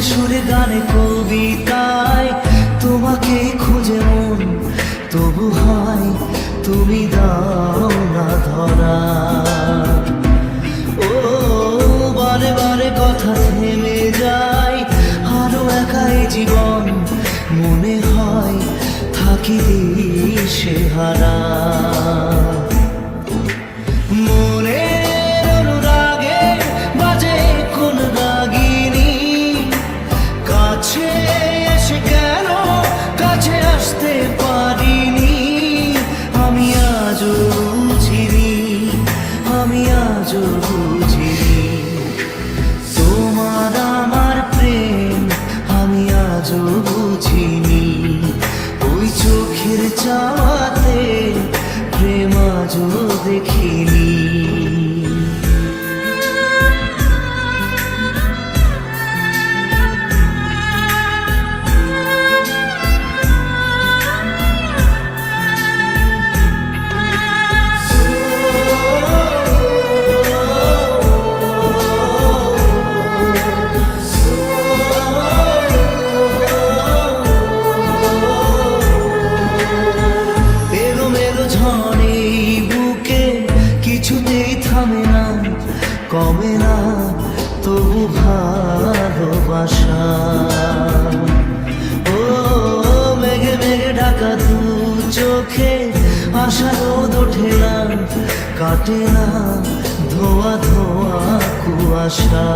সুরে গানে কবিতায় তোমাকে খুঁজে মন, তবু হয় তুমি দাও না ধরা। ও বারে বারে কথা থেমে যায়, আরো একাই জীবন মনে হয় থাকি দিশে হারা। মনের অনুরাগে বাজে কোন রাগিনী, কাছে এসে কেন কাছে আসতে পারিনি। আমি আজও বুঝিনি, আমি আজও বুঝিনি তোমার আমার প্রেম, আমি আজও বুঝিনি। ওই চোখের চাওয়াতে প্রেম আজও দেখিনি। ঝড়ে বুকে কিছুতেই থামে না, কমে না তবু ভালোবাসা। ও মেঘে মেঘে ঢাকা দু চোখে আশা রোদ ওঠে না, কাটে না ধোয়া ধোয়া কুয়াশা।